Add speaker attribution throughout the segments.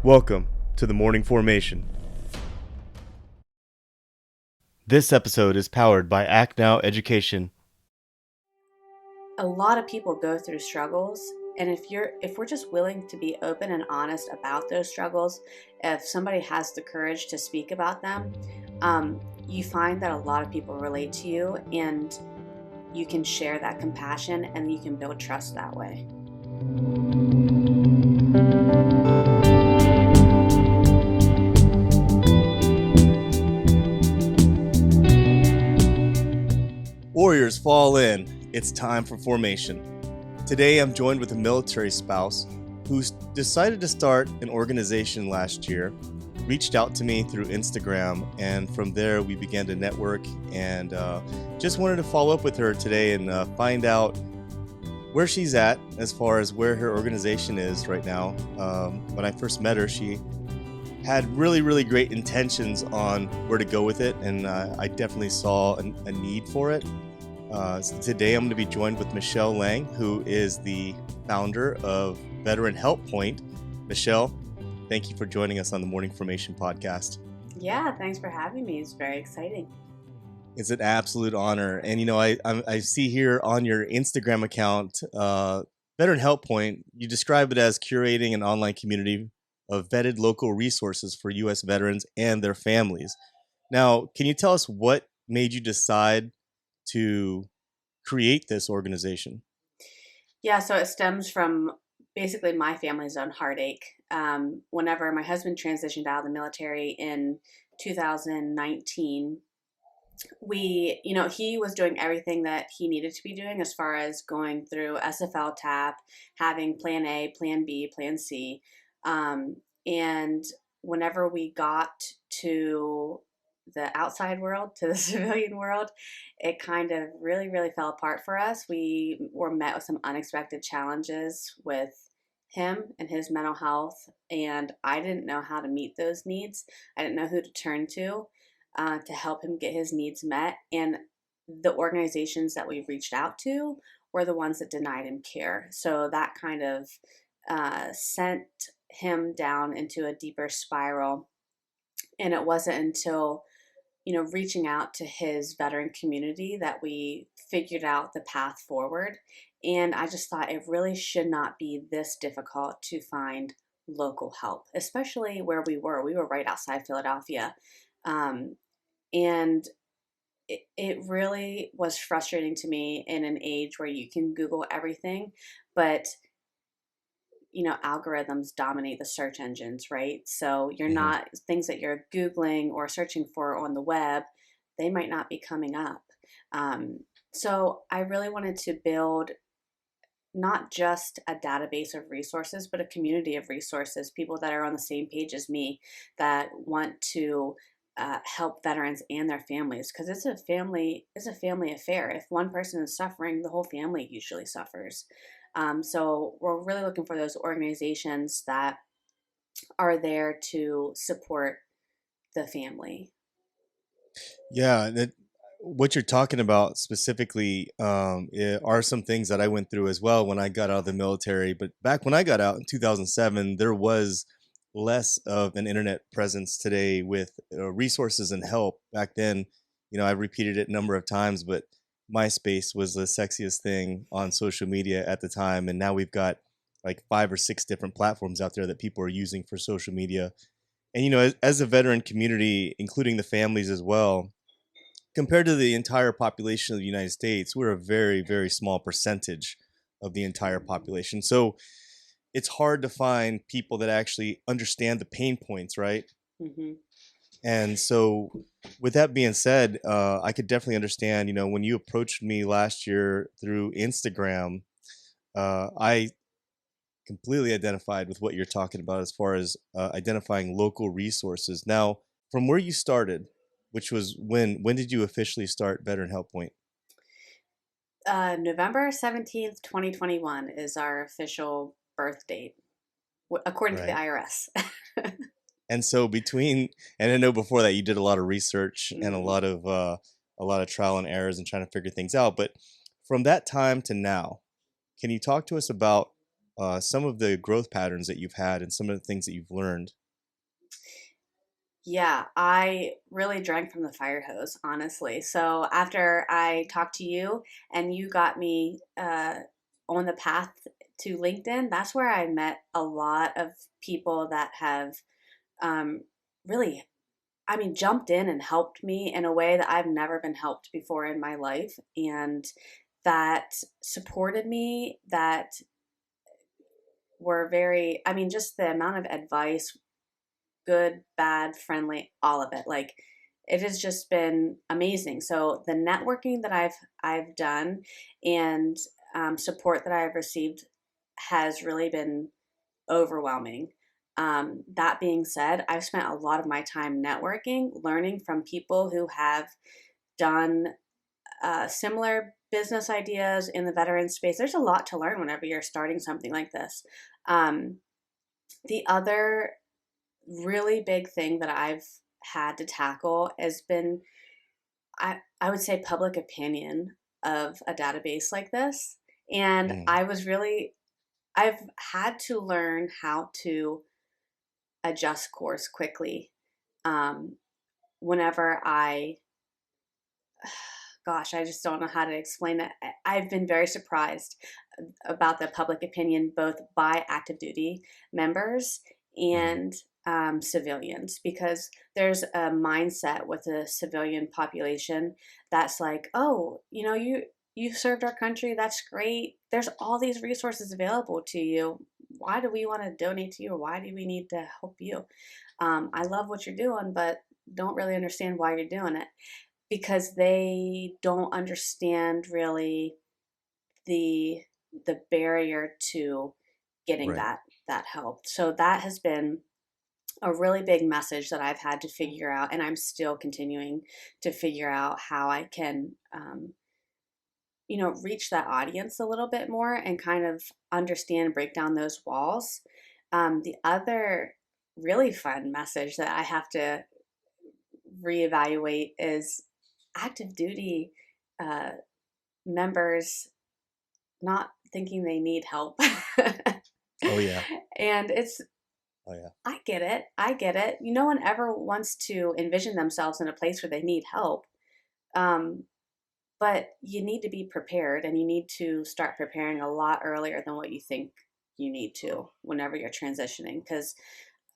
Speaker 1: Welcome to the Morning Formation. This episode is powered by Act Now Education.
Speaker 2: A lot of people go through struggles, and if we're just willing to be open and honest about those struggles, if somebody has the courage to speak about them, you find that a lot of people relate to you, and you can share that compassion and you can build trust that way.
Speaker 1: Warriors fall in. It's time for formation. Today I'm joined with a military spouse who's decided to start an organization last year, reached out to me through Instagram, and from there we began to network and just wanted to follow up with her today and find out where she's at as far as where her organization is right now. When I first met her, she had really great intentions on where to go with it, and I definitely saw a need for it. So today I'm going to be joined with Michelle Lang, who is the founder of Veteran Help Point. Michelle, thank you for joining us on the Morning Formation podcast.
Speaker 2: Yeah, thanks for having me. It's very exciting.
Speaker 1: It's an absolute honor. And, you know, I see here on your Instagram account, Veteran Help Point, you describe it as curating an online community of vetted local resources for U.S. veterans and their families. Now, can you tell us what made you decide to create this organization?
Speaker 2: Yeah, so it stems from basically my family's own heartache. Whenever my husband transitioned out of the military in 2019, he was doing everything that he needed to be doing as far as going through SFL TAP, having plan A, plan B, plan C. And whenever we got to the outside world, to the civilian world, it kind of really fell apart for us. We were met with some unexpected challenges with him and his mental health, and I didn't know how to meet those needs. I didn't know who to turn to help him get his needs met. And the organizations that we reached out to were the ones that denied him care. So that kind of sent him down into a deeper spiral. And it wasn't until reaching out to his veteran community that we figured out the path forward. And I just thought it really should not be this difficult to find local help, especially where we were. We were right outside Philadelphia. Um, and it really was frustrating to me in an age where you can Google everything, but algorithms dominate the search engines, right? So you're
Speaker 1: Mm-hmm.
Speaker 2: not, things that you're Googling or searching for on the web, they might not be coming up. So I really wanted to build not just a database of resources, but a community of resources, people that are on the same page as me, that want to help veterans and their families, because it's a family affair. If one person is suffering, the whole family usually suffers. So we're really looking for those organizations that are there to support the family.
Speaker 1: Yeah, what you're talking about specifically are some things that I went through as well when I got out of the military. But back when I got out in 2007, there was less of an internet presence today with resources and help. Back then, I repeated it a number of times, but MySpace was the sexiest thing on social media at the time. And now we've got like 5 or 6 different platforms out there that people are using for social media. And, as a veteran community, including the families as well, compared to the entire population of the United States, we're a very small percentage of the entire population. So it's hard to find people that actually understand the pain points, right?
Speaker 2: Hmm.
Speaker 1: And so, with that being said, I could definitely understand. When you approached me last year through Instagram, I completely identified with what you're talking about as far as identifying local resources. Now, from where you started, which was when did you officially start Veteran Help Point?
Speaker 2: November 17th, 2021 is our official birth date, according to the
Speaker 1: Right.
Speaker 2: IRS.
Speaker 1: And so and I know before that you did a lot of research and a
Speaker 2: Hmm.
Speaker 1: lot of trial and errors and trying to figure things out. But from that time to now, can you talk to us about some of the growth patterns that you've had and some of the things that you've learned.
Speaker 2: Yeah, I really drank from the fire hose, honestly. So after I talked to you and you got me on the path to LinkedIn, that's where I met a lot of people that have um, really, I mean, jumped in and helped me in a way that I've never been helped before in my life, and that supported me, that were very, I mean, just the amount of advice, good, bad, friendly, all of it. Like it has just been amazing. So the networking that I've done and support that I've received has really been overwhelming. That being said, I've spent a lot of my time networking, learning from people who have done similar business ideas in the veteran space. There's a lot to learn whenever you're starting something like this. Um, the other really big thing that I've had to tackle has been, I would say, public opinion of a database like this. And
Speaker 1: Mm,
Speaker 2: I've had to learn how to adjust course quickly. Um, whenever gosh, I just don't know how to explain it. I've been very surprised about the public opinion, both by active duty members
Speaker 1: mhm.
Speaker 2: and civilians, because there's a mindset with the civilian population that's like, oh, you served our country, that's great. There's all these resources available to you. Why do we want to donate to you, or why do we need to help you? I love what you're doing, but don't really understand why you're doing it, because they don't understand really the the barrier to getting
Speaker 1: Right.
Speaker 2: that help. So that has been a really big message that I've had to figure out, and I'm still continuing to figure out how I can, reach that audience a little bit more and kind of understand, break down those walls. The other really fun message that I have to reevaluate is active duty uh, members not thinking they need help.
Speaker 1: Oh yeah.
Speaker 2: And
Speaker 1: Oh yeah.
Speaker 2: I get it. I get it. No one ever wants to envision themselves in a place where they need help. Um, but you need to be prepared, and you need to start preparing a lot earlier than what you think you need to whenever you're transitioning. Because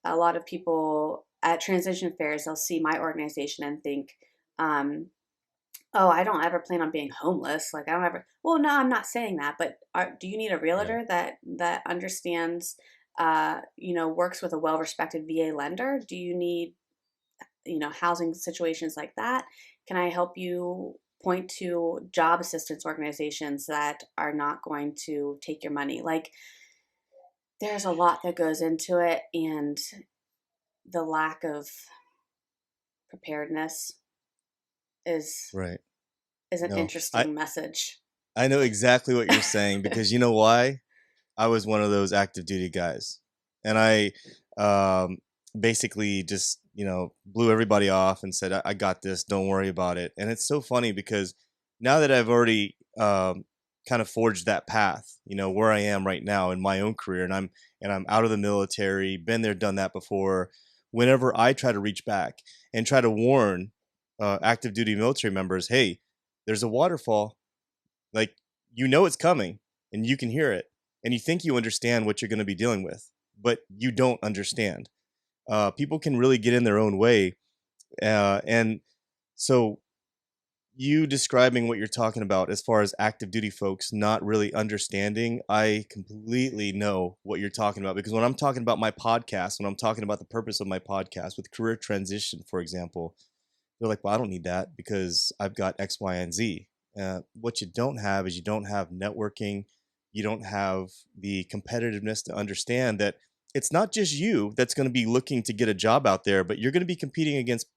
Speaker 2: a lot of people at transition fairs, they'll see my organization and think, um, oh, I don't ever plan on being homeless. Like I don't ever. Well, no, I'm not saying that. But do you need a
Speaker 1: Right.
Speaker 2: realtor that understands, works with a well-respected VA lender? Do you need, housing situations like that? Can I help you point to job assistance organizations that are not going to take your money? Like there's a lot that goes into it, and the lack of preparedness is
Speaker 1: Right.
Speaker 2: is an
Speaker 1: No,
Speaker 2: interesting message.
Speaker 1: I know exactly what you're saying because you know why? I was one of those active duty guys. And I um, basically just, blew everybody off and said, I got this. Don't worry about it. And it's so funny because now that I've already kind of forged that path, where I am right now in my own career, and I'm out of the military, been there, done that before. Whenever I try to reach back and try to warn active duty military members, hey, there's a waterfall, like, it's coming and you can hear it and you think you understand what you're going to be dealing with, but you don't understand. People can really get in their own way. And so, you describing what you're talking about as far as active duty folks not really understanding, I completely know what you're talking about because when I'm talking about my podcast, when I'm talking about the purpose of my podcast with career transition, for example, they're like, well, I don't need that because I've got X, Y, and Z. What you don't have is you don't have networking. You don't have the competitiveness to understand that it's not just you that's going to be looking to get a job out there, but you're going to be competing against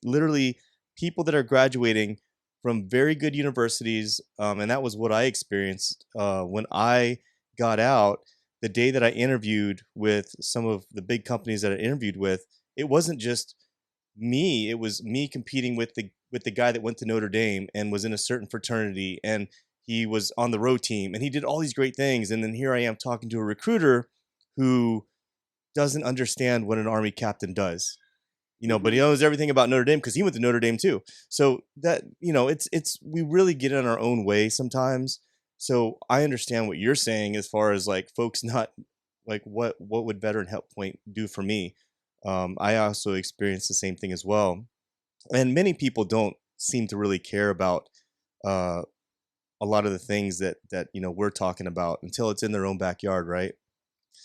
Speaker 1: literally people that are graduating from very good universities. And that was what I experienced when I got out. The day that I interviewed with some of the big companies that I interviewed with, it wasn't just me, it was me competing with the guy that went to Notre Dame and was in a certain fraternity, and he was on the road team and he did all these great things. And then here I am talking to a recruiter who doesn't understand what an Army captain does, but he
Speaker 2: Mhm.
Speaker 1: knows everything about Notre Dame because he went to Notre Dame too. So that, it's we really get in our own way sometimes. So I understand what you're saying as far as like folks not like what would Veteran Help Point do for me. I also experienced the same thing as well, and many people don't seem to really care about uh, a lot of the things that we're talking about until it's in their own backyard, right?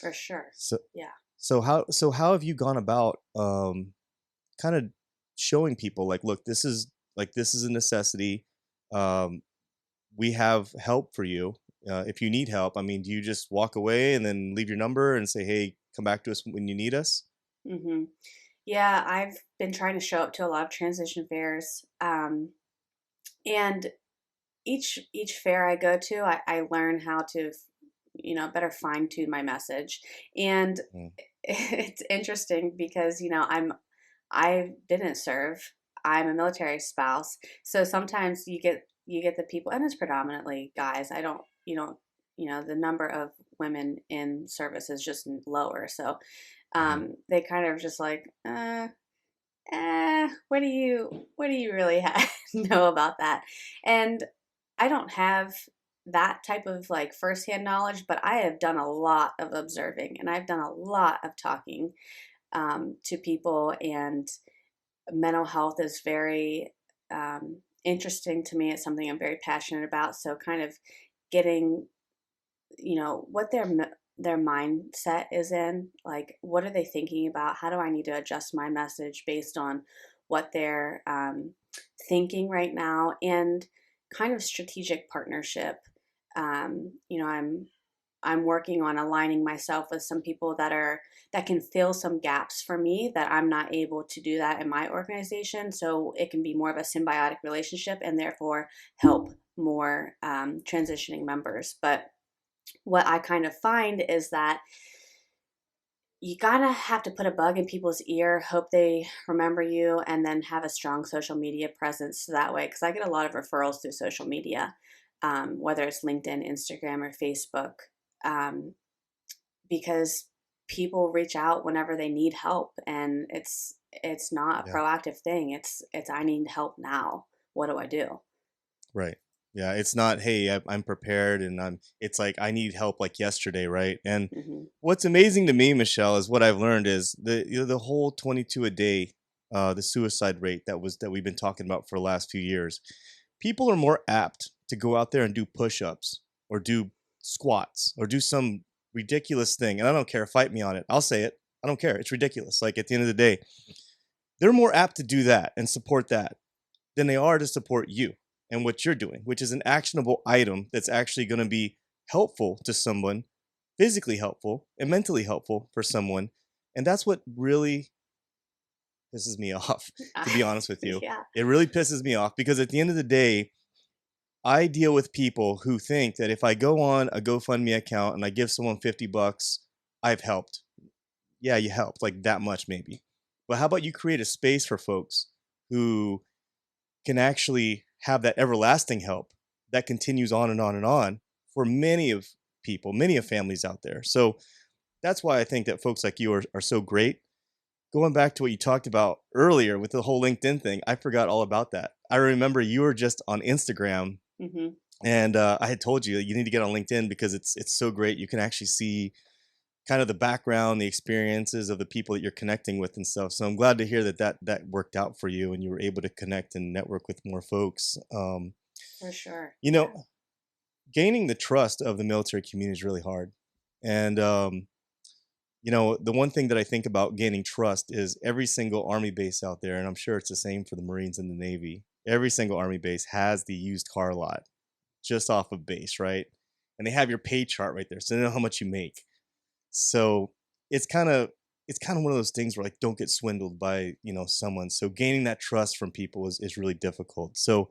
Speaker 2: For sure.
Speaker 1: So
Speaker 2: Yeah.
Speaker 1: so how have you gone about kind of showing people like, look, this is a necessity. Um, we have help for you. If you need help, I mean, do you just walk away and then leave your number and say, hey, come back to us when you need us?
Speaker 2: Mhm. Yeah, I've been trying to show up to a lot of transition fairs, and each fair I go to, I learn how to, better fine tune my message. And
Speaker 1: Mm,
Speaker 2: it's interesting because I didn't serve. I'm a military spouse, so sometimes you get the people, and it's predominantly guys. I don't you don't the number of women in service is just lower. So
Speaker 1: mhm.
Speaker 2: they kind of just like, what do you really know about that? And I don't have that type of like firsthand knowledge, but I have done a lot of observing and I've done a lot of talking to people, and mental health is very interesting to me. It's something I'm very passionate about. So, kind of getting what their mindset is in, like what are they thinking about, how do I need to adjust my message based on what they're thinking right now, and kind of strategic partnership. I'm working on aligning myself with some people that can fill some gaps for me that I'm not able to do that in my organization, so it can be more of a symbiotic relationship and therefore help more transitioning members. But what I kind of find is that you gotta have to put a bug in people's ear, hope they remember you, and then have a strong social media presence so that way. Because I get a lot of referrals through social media, whether it's LinkedIn, Instagram, or Facebook, um, because people reach out whenever they need help, and it's not a
Speaker 1: Yeah.
Speaker 2: proactive thing. It's I need help now. What do I do?
Speaker 1: Right. Yeah, it's not, "Hey, I'm prepared," and it's like, "I need help like yesterday," right? And
Speaker 2: Hmm.
Speaker 1: what's amazing to me, Michelle, is what I've learned is the whole 22 a day, the suicide rate that we've been talking about for the last few years. People are more apt to go out there and do push-ups or do squats or do some ridiculous thing, and I don't care, fight me on it. I'll say it. I don't care. It's ridiculous. Like, at the end of the day, they're more apt to do that and support that than they are to support you and what you're doing, which is an actionable item that's actually going to be helpful to someone, physically helpful and mentally helpful for someone. And that's what really pisses me off, to be honest with you.
Speaker 2: Yeah.
Speaker 1: It really pisses me off because at the end of the day, I deal with people who think that if I go on a GoFundMe account and I give someone 50 bucks, I've helped. Yeah, you helped like that much maybe. But how about you create a space for folks who can actually have that everlasting help that continues on and on and on for many of people, many of families out there. So that's why I think that folks like you are so great. Going back to what you talked about earlier with the whole LinkedIn thing, I forgot all about that. I remember you were just on Instagram,
Speaker 2: Hmm.
Speaker 1: and I had told you that you need to get on LinkedIn because it's so great. You can actually see kind of the background, the experiences of the people that you're connecting with and stuff. So I'm glad to hear that worked out for you and you were able to connect and network with more folks.
Speaker 2: For sure.
Speaker 1: You know,
Speaker 2: Yeah.
Speaker 1: gaining the trust of the military community is really hard. And the one thing that I think about gaining trust is every single army base out there, and I'm sure it's the same for the Marines and the Navy. Every single army base has the used car lot just off of base, right? And they have your pay chart right there, so they know how much you make. So it's kind of it's kind of one of those things where like don't get swindled by someone. So gaining that trust from people is really difficult. So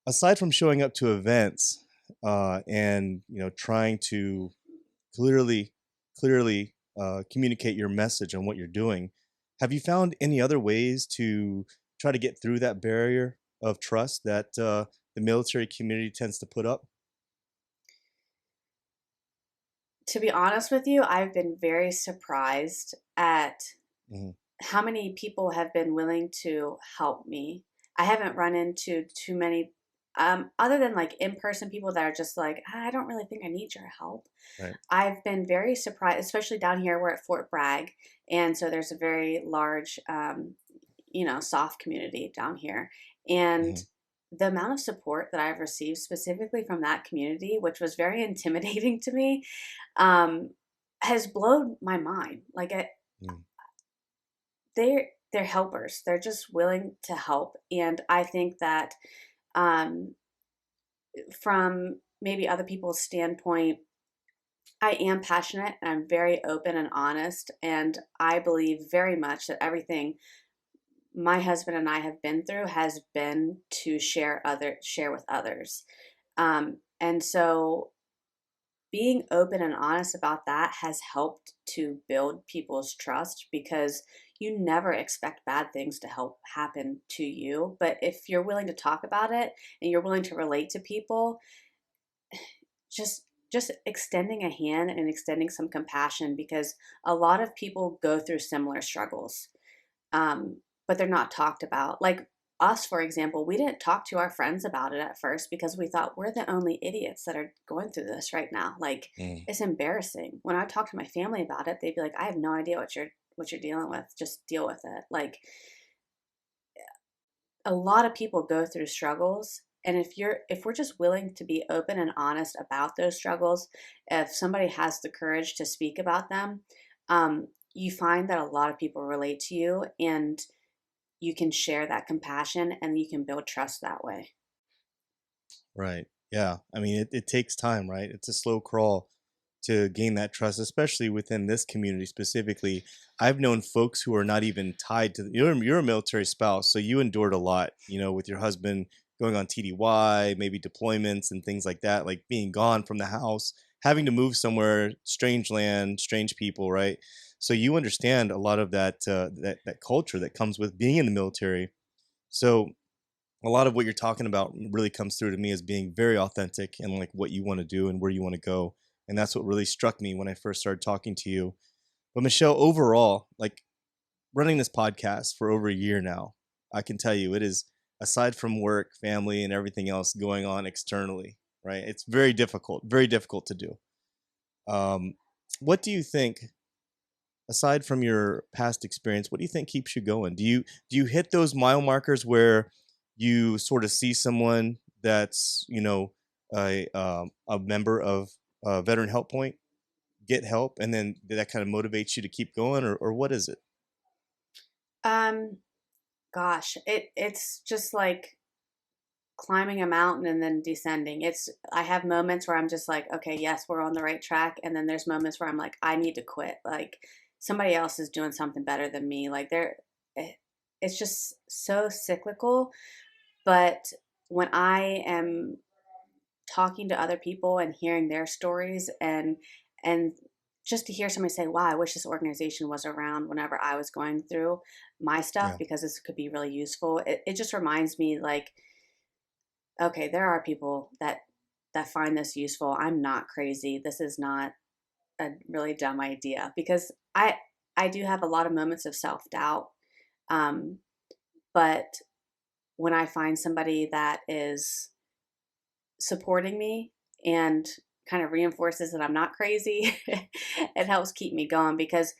Speaker 1: aside from showing up to events and trying to clearly communicate your message on what you're doing, have you found any other ways to try to get through that barrier of trust that the military community tends to put up?
Speaker 2: To be honest with you, I've been very surprised at
Speaker 1: Mhm.
Speaker 2: how many people have been willing to help me. I haven't run into too many, other than like in person people that are just like, I don't really think I need your help.
Speaker 1: Right.
Speaker 2: I've been very surprised, especially down here. We're at Fort Bragg, and so there's a very large, soft community down here. And
Speaker 1: Mhm.
Speaker 2: the amount of support that I've received specifically from that community, which was very intimidating to me, um, has blown my mind.
Speaker 1: Mm.
Speaker 2: They're helpers. They're just willing to help, and I think that um, from maybe other people's standpoint, I am passionate and I'm very open and honest, and I believe very much that everything my husband and I have been through has been to share with others. And so being open and honest about that has helped to build people's trust because you never expect bad things to help happen to you. But if you're willing to talk about it and you're willing to relate to people, just extending a hand and extending some compassion because a lot of people go through similar struggles, but they're not talked about. Like us, for example, we didn't talk to our friends about it at first because we thought we're the only idiots that are going through this right now. Like
Speaker 1: Mm.
Speaker 2: it's embarrassing. When I talk to my family about it, they'd be like, "I have no idea what you're dealing with. Just deal with it." Like a lot of people go through struggles, and if we're just willing to be open and honest about those struggles, if somebody has the courage to speak about them, you find that a lot of people relate to you, and you can share that compassion and you can build trust that way.
Speaker 1: Right. Yeah. I mean, it takes time, right? It's a slow crawl to gain that trust, especially within this community specifically. I've known folks who are not even tied to you're a military spouse, so you endured a lot, with your husband going on TDY, maybe deployments and things like that, like being gone from the house, having to move somewhere, strange land, strange people, right? So you understand a lot of that culture that comes with being in the military. So a lot of what you're talking about really comes through to me as being very authentic and like what you want to do and where you want to go. And that's what really struck me when I first started talking to you. But Michelle, overall, like running this podcast for over a year now, I can tell you it is, aside from work, family, and everything else going on externally, right? It's very difficult to do. Um, what do you think, aside from your past experience, what do you think keeps you going? Do you hit those mile markers where you sort of see someone that's a member of Veteran Help Point get help, and then that kind of motivates you to keep going, or what is it?
Speaker 2: Um, Gosh, it's just like climbing a mountain and then descending. I have moments where I'm just like, okay, yes, we're on the right track, and then there's moments where I'm like, I need to quit. Like somebody else is doing something better than me. Eh, it's just so cyclical. But when I am talking to other people and hearing their stories and just to hear somebody say, wow, I wish this organization was around whenever I was going through my stuff
Speaker 1: Yeah.
Speaker 2: because this could be really useful. It just reminds me like, okay, there are people that find this useful. I'm not crazy. This is not a really dumb idea because I do have a lot of moments of self-doubt. Um, but when I find somebody that is supporting me and kind of reinforces that I'm not crazy, it helps keep me going because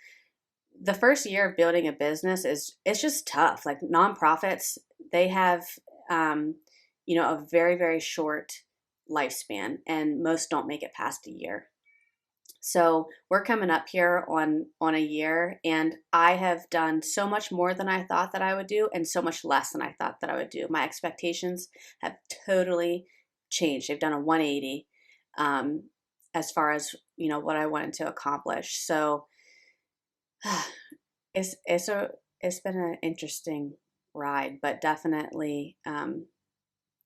Speaker 2: the first year of building a business is it's just tough. Like nonprofits, they have um, a very, very short lifespan and most don't make it past a year. So we're coming up here on a year, and I have done so much more than I thought that I would do, and so much less than I thought that I would do. My expectations have totally changed. They've done a 180 um, as far as what I wanted to accomplish. So it's it's a it's been an interesting ride, but definitely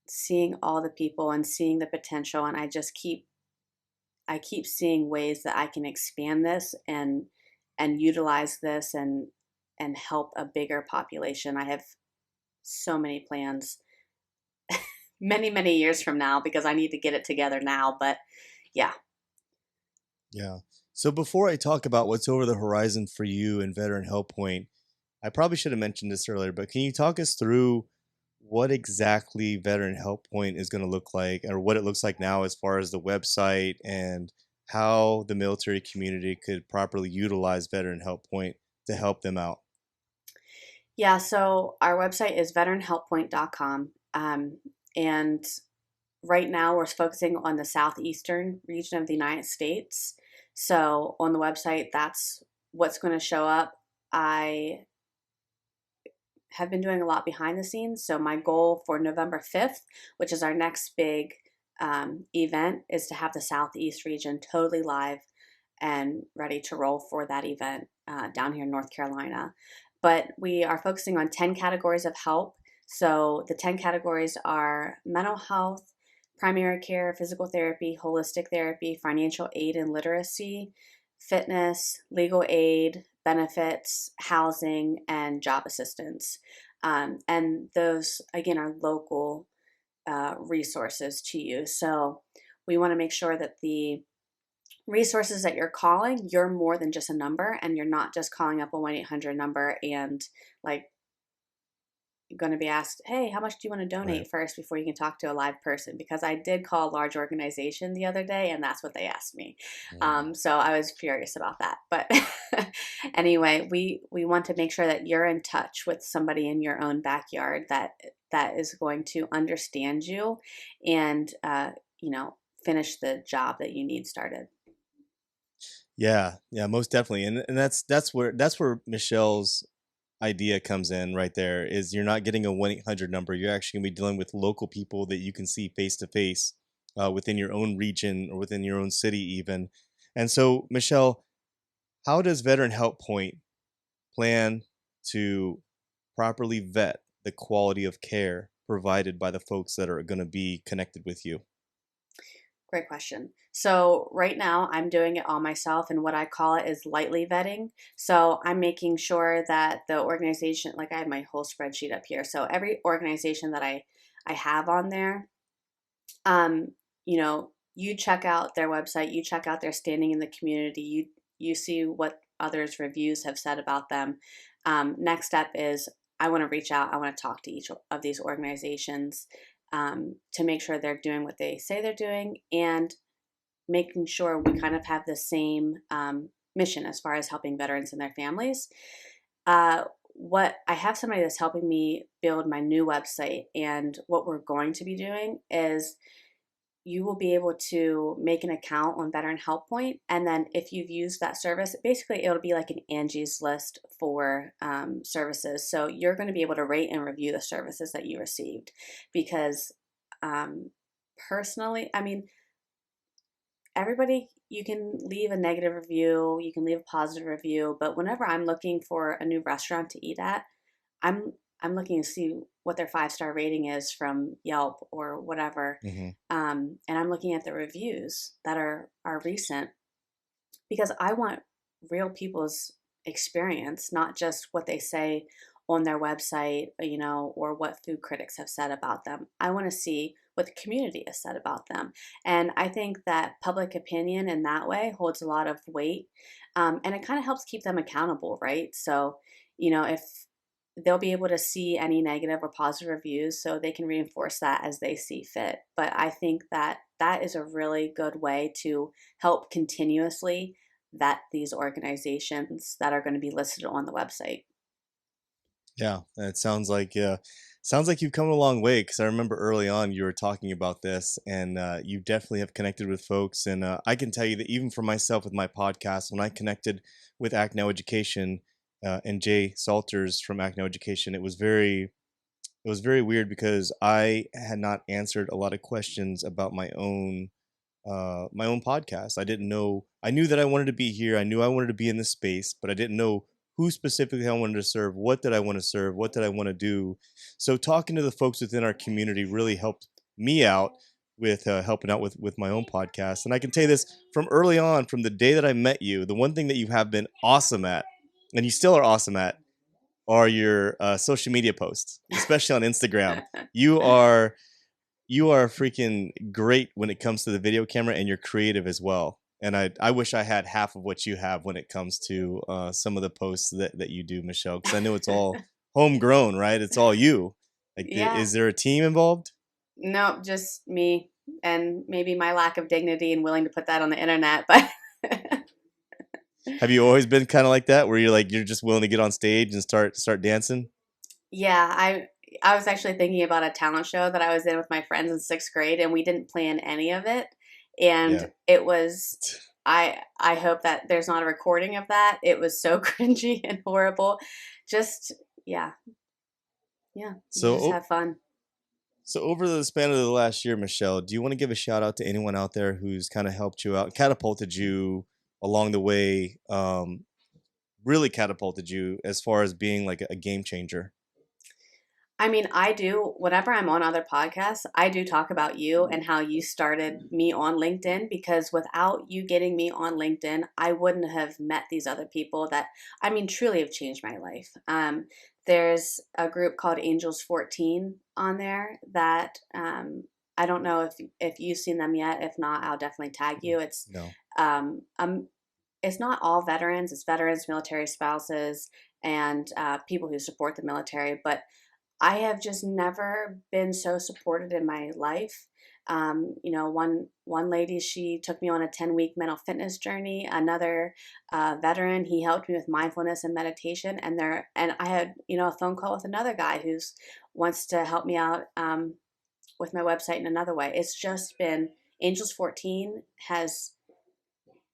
Speaker 2: seeing all the people and seeing the potential, and I keep seeing ways that I can expand this and utilize this and help a bigger population. I have so many plans many, many years from now because I need to get it together now. But yeah.
Speaker 1: Yeah. So before I talk about what's over the horizon for you and Veteran Help Point, I probably should have mentioned this earlier, but can you talk us through what exactly Veteran Help Point is going to look like, or what it looks like now as far as the website and how the military community could properly utilize Veteran Help Point to help them out?
Speaker 2: Yeah, so our website is veteranhelppoint.com. And right now we're focusing on the southeastern region of the United States. So on the website, that's what's going to show up. I have been doing a lot behind the scenes. So my goal for November 5th, which is our next big event, is to have the Southeast region totally live and ready to roll for that event down here in North Carolina. But we are focusing on 10 categories of help. So the 10 categories are mental health, primary care, physical therapy, holistic therapy, financial aid and literacy, fitness, legal aid, benefits, housing, and job assistance. And those, again, are local resources to you. So we want to make sure that the resources that you're calling, you're more than just a number, and you're not just calling up a 1-800 number and like going to be asked, hey, how much do you want to
Speaker 1: Right.
Speaker 2: donate first before you can talk to a live person? Because I did call a large organization the other day and that's what they asked me.
Speaker 1: Mm.
Speaker 2: So I was furious about that. But anyway, we want to make sure that you're in touch with somebody in your own backyard that is going to understand you and, you know, finish the job that you need started.
Speaker 1: Yeah, yeah, most definitely, and that's where Michelle's idea comes in right there. Is you're not getting a 1-800 number. You're actually gonna be dealing with local people that you can see face to face within your own region or within your own city, even. And so, Michelle, how does Veteran Help Point plan to properly vet the quality of care provided by the folks that are going to be connected with you?
Speaker 2: Great question. So right now I'm doing it all myself and what I call it is lightly vetting. So I'm making sure that the organization, like I have my whole spreadsheet up here. So every organization that I have on there, um, you know, you check out their website, you check out their standing in the community, you see what others' reviews have said about them. Next step is I want to reach out. I want to talk to each of these organizations to make sure they're doing what they say they're doing and making sure we kind of have the same mission as far as helping veterans and their families. Uh, what I have somebody that's helping me build my new website, and what we're going to be doing is you will be able to make an account on Veteran Help Point, and then if you've used that service, basically it'll be like an Angie's List for services. So you're going to be able to rate and review the services that you received, because um, personally, I mean, everybody, you can leave a negative review, you can leave a positive review, but whenever I'm looking for a new restaurant to eat at, I'm I'm looking to see what their 5-star rating is from Yelp or whatever,
Speaker 1: Hmm.
Speaker 2: and I'm looking at the reviews that are recent because I want real people's experience, not just what they say on their website, you know, or what food critics have said about them. I want to see what the community has said about them. And I think that public opinion in that way holds a lot of weight. And it kind of helps keep them accountable, right? So, you know, if they'll be able to see any negative or positive reviews so they can reinforce that as they see fit. But I think that that is a really good way to help continuously vet these organizations that are going to be listed on the website.
Speaker 1: Yeah, it sounds like you've come a long way because I remember early on you were talking about this, and you definitely have connected with folks. And I can tell you that even for myself with my podcast, when I connected with Act Now Education and Jay Salters from Act Now Education, it was very weird because I had not answered a lot of questions about my own podcast. I didn't know. I knew that I wanted to be here. I knew I wanted to be in this space, but I didn't know who specifically I wanted to serve. What did I want to serve? What did I want to do? So talking to the folks within our community really helped me out with helping out with my own podcast. And I can tell you this from early on, from the day that I met you, the one thing that you have been awesome at, and you still are awesome at, are your social media posts, especially on Instagram. You are you are freaking great when it comes to the video camera, and you're creative as well. And I wish I had half of what you have when it comes to some of the posts that you do, Michelle, because I know it's all homegrown, right? It's all you. Like,
Speaker 2: Yeah.
Speaker 1: is there a team involved?
Speaker 2: No, just me and maybe my lack of dignity and willing to put that on the internet, but
Speaker 1: Have you always been kind of like that, where you're like you're just willing to get on stage and start dancing?
Speaker 2: yeah, I was actually thinking about a talent show that I was in with my friends in 6th grade, and we didn't plan any of it,
Speaker 1: Yeah.
Speaker 2: and it was I hope that there's not a recording of that. It was so cringy and horrible. Just yeah, yeah, you
Speaker 1: So
Speaker 2: just have fun.
Speaker 1: so over the span of the last year, Michelle, do you want to give a shout out to anyone out there who's kind of helped you out, catapulted you along the way, really catapulted you as far as being like a game changer?
Speaker 2: I mean, I do, whenever I'm on other podcasts, I do talk about you and how you started me on LinkedIn because without you getting me on LinkedIn, I wouldn't have met these other people that, I mean, truly have changed my life. There's a group called Angels 14 on there that I don't know if you've seen them yet. If not, I'll definitely tag
Speaker 1: Mm.
Speaker 2: you.
Speaker 1: No.
Speaker 2: Um, um, it's not all veterans, it's veterans, military spouses, and people who support the military, but I have just never been so supported in my life. You know, one lady, she took me on a 10-week mental fitness journey. Another veteran, he helped me with mindfulness and meditation. And I had, you know, a phone call with another guy who's wants to help me out with my website in another way. It's just been Angels 14 has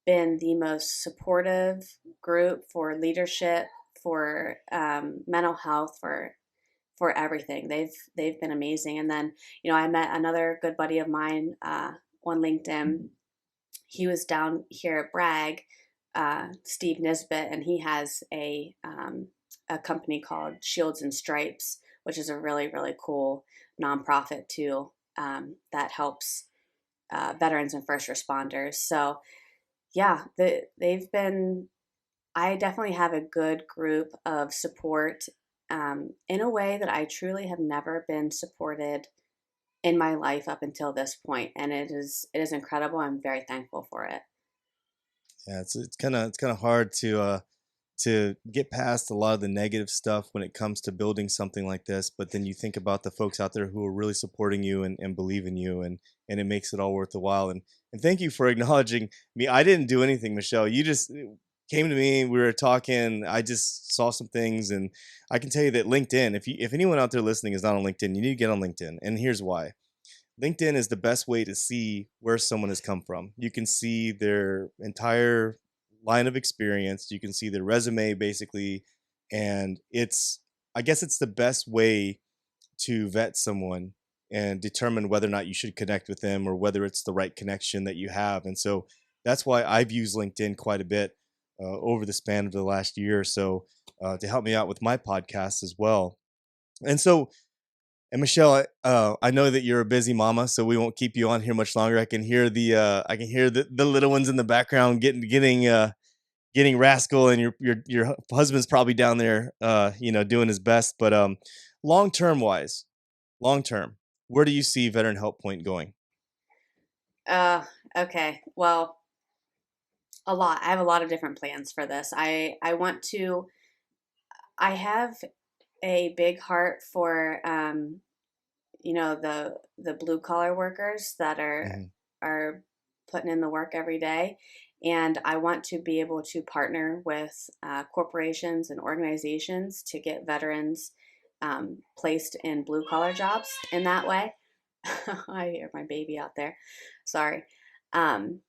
Speaker 2: been the most supportive group for leadership, for mental health, for everything. They've been amazing. And then, you know, I met another good buddy of mine on LinkedIn. He was down here at Bragg, Steve Nisbet, and he has a company called Shields and Stripes, which is a really really cool nonprofit too that helps veterans and first responders. So yeah, they've been I definitely have a good group of support in a way that I truly have never been supported in my life up until this point, and it is incredible. I'm very thankful for it.
Speaker 1: Yeah, it's kind of hard to get past a lot of the negative stuff when it comes to building something like this. But then you think about the folks out there who are really supporting you and believe in you, and it makes it all worth the while. And thank you for acknowledging me. I didn't do anything, Michelle. You just came to me. We were talking. I just saw some things, and I can tell you that LinkedIn. If anyone out there listening is not on LinkedIn, you need to get on LinkedIn. And here's why. LinkedIn is the best way to see where someone has come from. You can see their entire line of experience. You can see their resume basically, and I guess it's the best way to vet someone and determine whether or not you should connect with them or whether it's the right connection that you have. And so that's why I've used LinkedIn quite a bit over the span of the last year or so to help me out with my podcast as well. And so and Michelle, I know that you're a busy mama, so we won't keep you on here much longer. I can hear the little ones in the background getting rascal, and your husband's probably down there, doing his best. But long term wise, long term, where do you see Veteran Help Point going?
Speaker 2: Uh, okay. Well, a lot. I have a lot of different plans for this. I want to. I have a big heart for you know the blue collar workers that
Speaker 1: Hmm.
Speaker 2: are putting in the work every day, and I want to be able to partner with corporations and organizations to get veterans placed in blue collar jobs in that way. I hear my baby out there. Sorry. Um,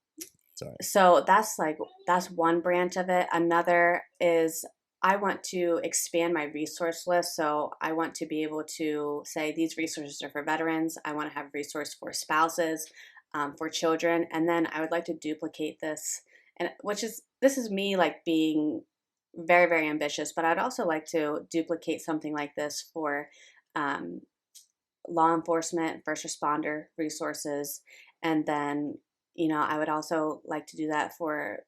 Speaker 1: Sorry.
Speaker 2: so that's one branch of it. Another is I want to expand my resource list. So I want to be able to say these resources are for veterans. I want to have resource for spouses, for children, and then I would like to duplicate this. And this is me like being very very ambitious, but I'd also like to duplicate something like this for um, law enforcement, first responder resources, and then I would also like to do that for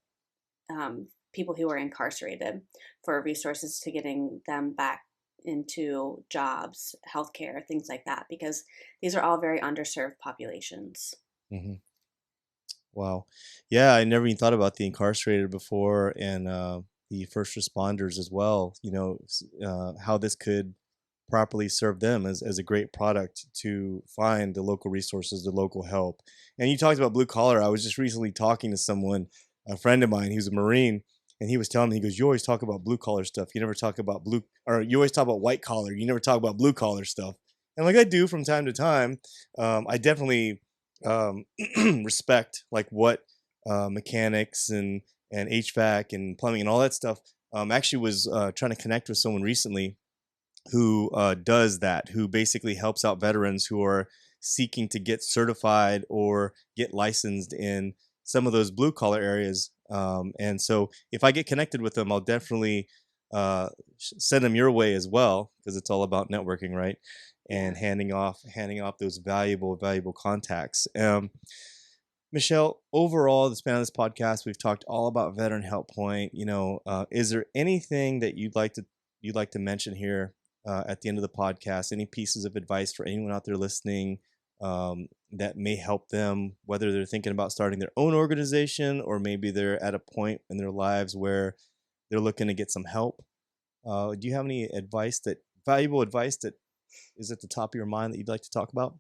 Speaker 2: people who are incarcerated for resources to getting them back into jobs, healthcare, things like that, because these are all very underserved populations.
Speaker 1: Hmm. Wow. Yeah, I never even thought about the incarcerated before, and the first responders as well. How this could properly serve them as a great product to find the local resources, the local help. And you talked about blue collar. I was just recently talking to someone, a friend of mine who's a Marine, and he was telling me, he goes, "You always talk about blue collar stuff. You never talk about or you always talk about white collar. You never talk about blue collar stuff." And like I do from time to time, I definitely respect like what mechanics and HVAC and plumbing and all that stuff. Actually, was trying to connect with someone recently who does that, who basically helps out veterans who are seeking to get certified or get licensed in some of those blue collar areas. And so, if I get connected with them, I'll definitely send them your way as well, because it's all about networking, right? And
Speaker 2: Yeah.
Speaker 1: handing off those valuable contacts. Michelle, overall, the span of this podcast, we've talked all about Veteran Help Point. Is there anything that you'd like to mention here at the end of the podcast? Any pieces of advice for anyone out there listening that may help them, whether they're thinking about starting their own organization or maybe they're at a point in their lives where they're looking to get some help? Do you have any valuable advice that is at the top of your mind that you'd like to talk about?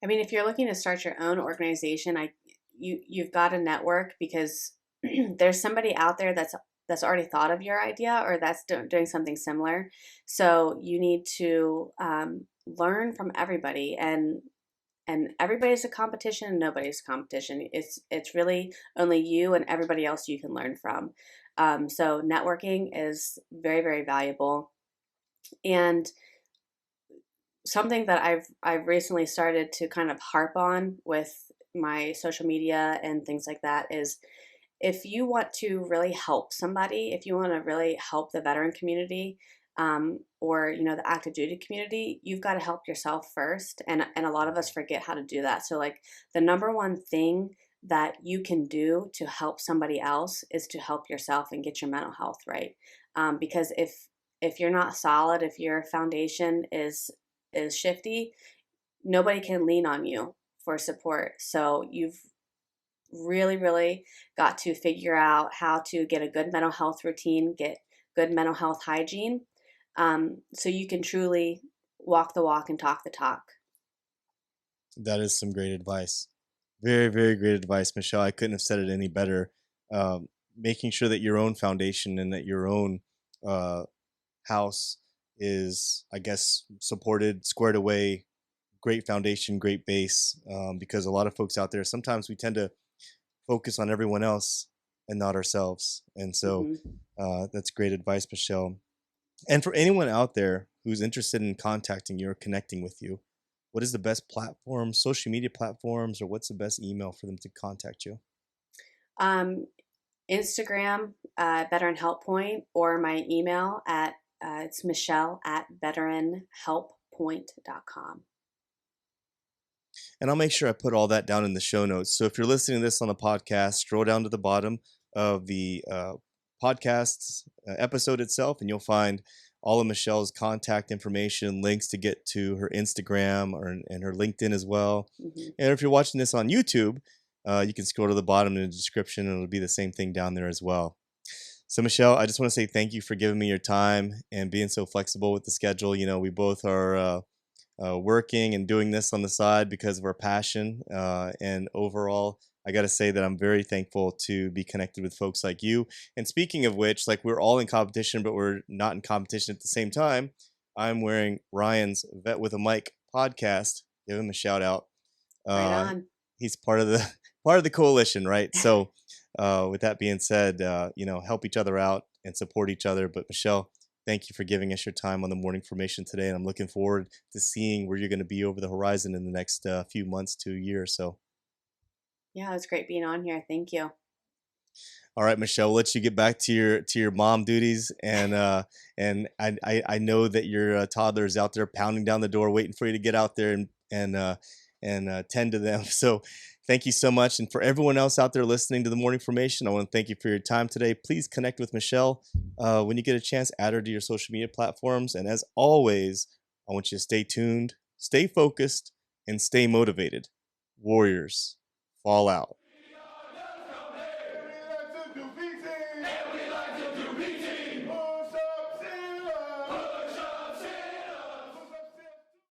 Speaker 2: I mean, if you're looking to start your own organization, you've got to network, because there's somebody out there that's already thought of your idea, or that's doing something similar. So you need to learn from everybody, and everybody's a competition, and nobody's a competition. It's really only you and everybody else you can learn from. So networking is very, very valuable. And something that I've recently started to kind of harp on with my social media and things like that is, if you want to really help somebody, if you want to really help the veteran community, or the active duty community, you've got to help yourself first. And a lot of us forget how to do that. So like, the number one thing that you can do to help somebody else is to help yourself and get your mental health right. Because if you're not solid, if your foundation is shifty, nobody can lean on you for support. So you've really, really got to figure out how to get a good mental health routine, get good mental health hygiene, so you can truly walk the walk and talk the talk.
Speaker 1: That is some great advice. Very, very great advice, Michelle. I couldn't have said it any better. Making sure that your own foundation and that your own uh, house is, I guess, supported, squared away, great foundation, great base. Because a lot of folks out there, sometimes we tend to focus on everyone else and not ourselves. And so
Speaker 2: Hmm.
Speaker 1: that's great advice, Michelle. And for anyone out there who's interested in contacting you or connecting with you, what is the best platform, social media platforms, or what's the best email for them to contact you?
Speaker 2: Um, Instagram, Veteran Help Point, or my email at it's Michelle at veteranhelppoint.com.
Speaker 1: And I'll make sure I put all that down in the show notes. So if you're listening to this on a podcast, scroll down to the bottom of the podcast episode itself, and you'll find all of Michelle's contact information, links to get to her Instagram and her LinkedIn as well.
Speaker 2: Hmm.
Speaker 1: And if you're watching this on YouTube, you can scroll to the bottom in the description, and it'll be the same thing down there as well. So, Michelle, I just want to say thank you for giving me your time and being so flexible with the schedule. We both are working and doing this on the side because of our passion. And overall, I got to say that I'm very thankful to be connected with folks like you. And speaking of which, like, we're all in competition, but we're not in competition at the same time. I'm wearing Ryan's Vet with a Mic podcast. Give him a shout out.
Speaker 2: Right
Speaker 1: Uh,
Speaker 2: on.
Speaker 1: he's part of the part of the coalition, right? So, with that being said, help each other out and support each other. But Michelle, thank you for giving us your time on the morning formation today, and I'm looking forward to seeing where you're going to be over the horizon in the next few months to a year or so.
Speaker 2: Yeah, it was great being on here. Thank you.
Speaker 1: All right, Michelle, we'll let you get back to your mom duties, and I know that your toddler is out there pounding down the door, waiting for you to get out there and tend to them. So, thank you so much, and for everyone else out there listening to the morning formation, I want to thank you for your time today. Please connect with Michelle When you get a chance, add her to your social media platforms. And as always, I want you to stay tuned, stay focused, and stay motivated. Warriors, fall out.